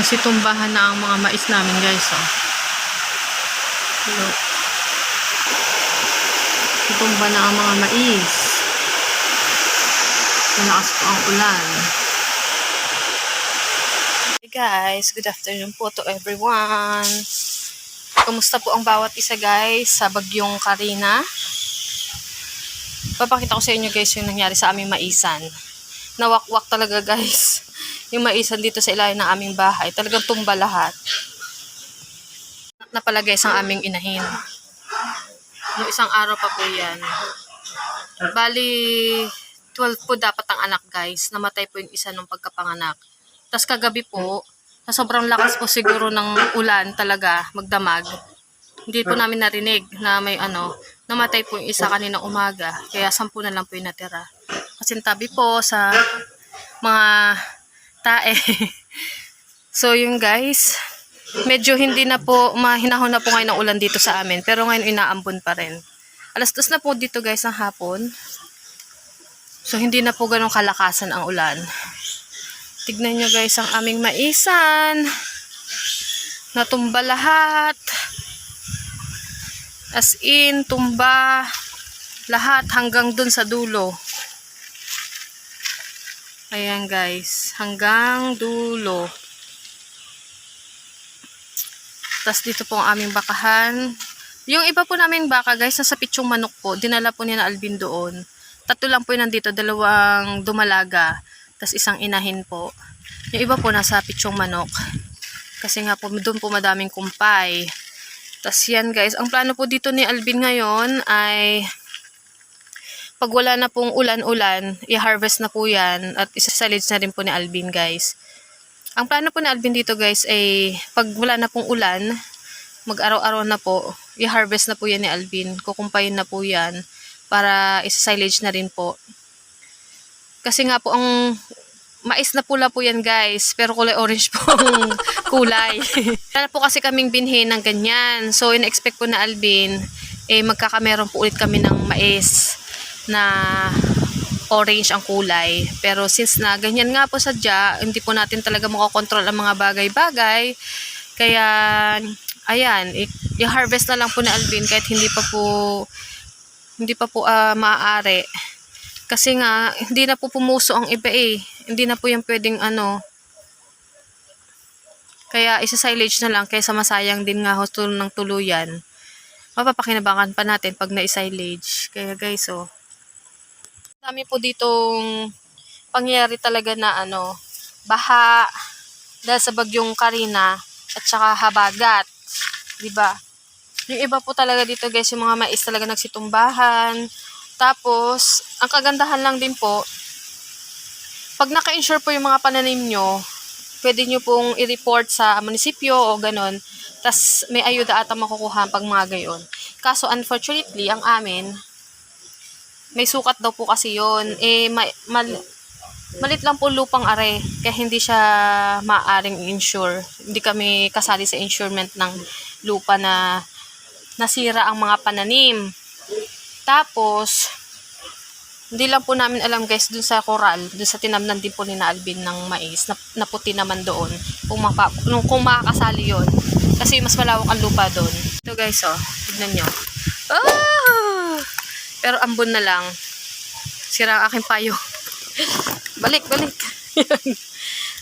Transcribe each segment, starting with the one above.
Nagsitumbahan na ang mga mais namin, guys. Oh. Hello. Situmba na ang mga mais. Malakas po ang ulan. Hey guys, good afternoon po to everyone. Kumusta po ang bawat isa, guys, sa bagyong Karina? Papakita ko sa inyo, guys, yung nangyari sa aming maisan. Nawakwak talaga, guys. Yung maisan dito sa ilalim ng aming bahay. Talagang tumba lahat. Napala, guys, ang aming inahin. Yung isang araw pa po yan. Bali, 12 po dapat ang anak, guys. Namatay po yung isa nung pagkapanganak. Tapos kagabi po, sa sobrang lakas po siguro ng ulan talaga, magdamag. Hindi po namin narinig na may namatay po yung isa kaninang umaga. Kaya 10 na lang po yung natira. Kasi tabi po sa mga tae. So yung guys, medyo hindi na po, mahinahon na po ngayon ang ulan dito sa amin. Pero ngayon inaambon pa rin. 2:00 na po dito, guys, ng hapon. So hindi na po ganun kalakasan ang ulan. Tignan nyo, guys, ang aming maisan. Natumba lahat. As in, tumba lahat hanggang dun sa dulo. Ayan, guys, hanggang dulo. Tapos dito po ang aming bakahan. Yung iba po naming baka, guys, nasa Pitsyong Manok po. Dinala po niya na Alvin doon. 3 lang po yun nandito, 2 dumalaga. Tapos isang inahin po. Yung iba po nasa Pitsyong Manok. Kasi nga po, doon po madaming kumpay. Tapos yan, guys, ang plano po dito ni Alvin ngayon ay pag wala na pong ulan-ulan, i-harvest na po yan at isasalage na rin po ni Alvin, guys. Ang plano po ni Alvin dito, guys, ay pag wala na pong ulan, mag-araw-araw na po, i-harvest na po yan ni Alvin. Kukumpayin na po yan para isasilage na rin po. Kasi nga po, ang mais na pula po yan, guys, pero kulay orange po ang kulay. Wala po kasi kaming binhin ng ganyan. So, in-expect po na Alvin, magkakameron po ulit kami ng mais na orange ang kulay. Pero since na ganyan nga po sadya, hindi po natin talaga makakontrol ang mga bagay-bagay. Kaya, ayan, i-harvest na lang po na Alvin kahit hindi pa po maaari. Kasi nga, hindi na po pumuso ang iba eh. Hindi na po yung pwedeng Kaya isa-silage na lang kaysa masayang din nga hosto ng tuluyan. Mapapakinabangan pa natin pag na-silage. Kaya guys, dami po ditong pangyayari talaga na baha dahil sa bagyong Karina at saka habagat. Diba? Yung iba po talaga dito, guys, yung mga mais talaga nagsitumbahan. Tapos, ang kagandahan lang din po, pag naka-insure po yung mga pananim nyo, pwede nyo pong i-report sa munisipyo o ganon. Tas may ayuda ata makukuha pag mga gayon. Kaso, unfortunately, ang amin, may sukat daw po kasi yun. Malit lang po lupang are, kaya hindi siya maaaring insure. Hindi kami kasali sa insurement ng lupa na nasira ang mga pananim. Tapos, hindi lang po namin alam, guys, dun sa coral, dun sa tinamnan din po ni na Alvin ng mais, na puti naman doon, kung makakasali yon. Kasi mas malawak ang lupa doon. Ito, guys, tignan nyo. Oh! Pero ambon na lang. Sira ang aking payo. Balik.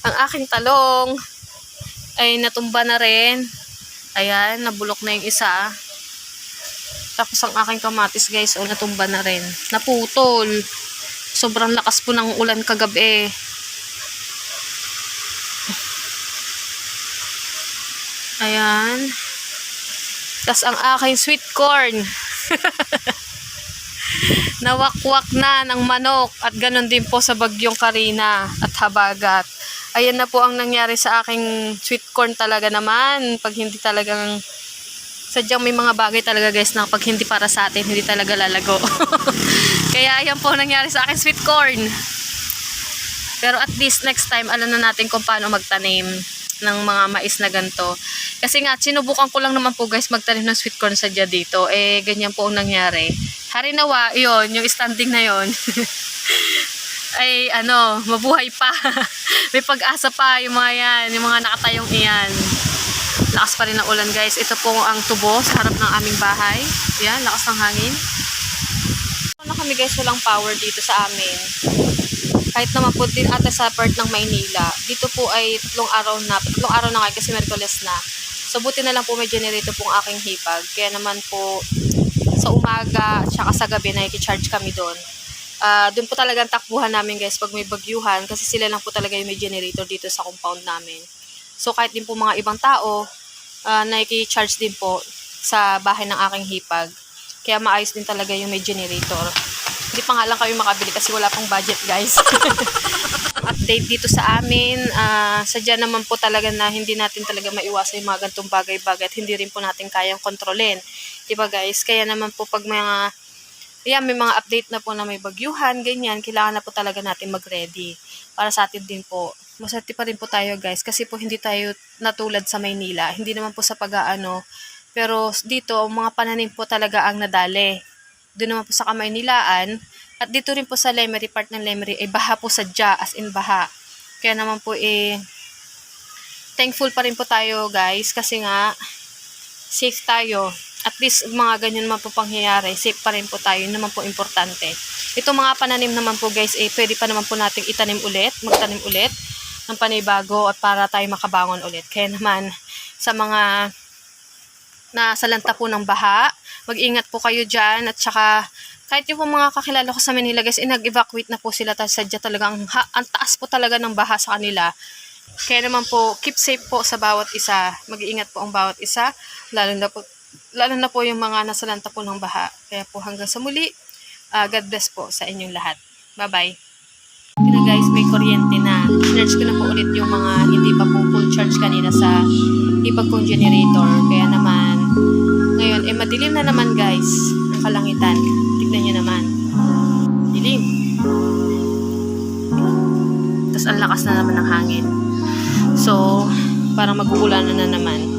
Ang aking talong ay natumba na rin. Ayan, nabulok na yung isa. Tapos ang aking kamatis, guys, natumba na rin. Naputol. Sobrang lakas po ng ulan kagabi. Ayan. Tapos ang aking sweet corn. Nawakwak na ng manok. At ganun din po sa bagyong Karina at habagat. Ayan na po ang nangyari sa aking sweet corn talaga naman. Pag hindi talagang sadyang may mga bagay talaga, guys, na pag hindi para sa atin, hindi talaga lalago. Kaya ayan po nangyari sa akin sweet corn. Pero at least next time, alam na natin kung paano magtanim ng mga mais na ganito. Kasi nga, sinubukan ko lang naman po, guys, magtanim ng sweet corn sadya dito. Ganyan po ang nangyari. Harinawa, yun, yung standing na yun. ay mabuhay pa. May pag-asa pa yung mga yan, yung mga nakatayong iyan. Lakas pa rin ng ulan guys. Ito po ang tubo sa harap ng aming bahay. Yan, lakas ng hangin. Na kami guys, walang power dito sa amin. Kahit naman po din ata sa part ng Maynila. Dito po ay tatlong araw na kayo kasi Merkules na. So buti na lang po may generator pong aking hipag. Kaya naman po sa umaga at sa gabi nakikicharge kami doon. Doon po talagang takbuhan namin guys pag may bagyuhan kasi sila lang po talaga yung may generator dito sa compound namin. So kahit din po mga ibang tao, nakikicharge din po sa bahay ng aking hipag. Kaya maayos din talaga yung may generator. Hindi pa nga lang kami makabili kasi wala pang budget guys. Update dito sa amin. Sadya naman po talaga na hindi natin talaga maiwasan yung mga gantong bagay-bagay at hindi rin po natin kayang kontrolin. Diba guys? Kaya naman po pag may mga update na po na may bagyuhan, ganyan, kailangan na po talaga natin mag-ready. Para sa atin din po. Maswerte pa rin po tayo guys kasi po hindi tayo natulad sa Maynila. Hindi naman po sa pag-aano. Pero dito, mga pananim po talaga ang nadali. Doon naman po sa Kamaynilaan. At dito rin po sa Lemery, part ng Lemery, baha po sadya, as in baha. Kaya naman po thankful pa rin po tayo guys. Kasi nga, safe tayo. At least mga ganyan naman po pangyayari, safe pa rin po tayo. Yun naman po importante. Itong mga pananim naman po guys, pwede pa naman po nating magtanim ulit ng panibago at para tayo makabangon ulit. Kaya naman, sa mga nasalanta po ng baha, mag-ingat po kayo dyan at saka kahit yung mga kakilala ko sa Manila guys, nag-evacuate na po sila sadya talaga ang taas po talaga ng baha sa kanila. Kaya naman po, keep safe po sa bawat isa. Mag-iingat po ang bawat isa, lalo na po yung mga nasalanta po ng baha. Kaya po hanggang sa muli, God bless po sa inyong lahat. Bye-bye. Kaya guys, may kuryente na. Charge ko na po ulit yung mga hindi pa po full charge kanina sa ipag kong generator. Kaya naman, ngayon, madilim na naman guys ang kalangitan. Tignan nyo naman. Dilim. Tapos ang lakas na naman ng hangin. So, parang mag-uulan na naman.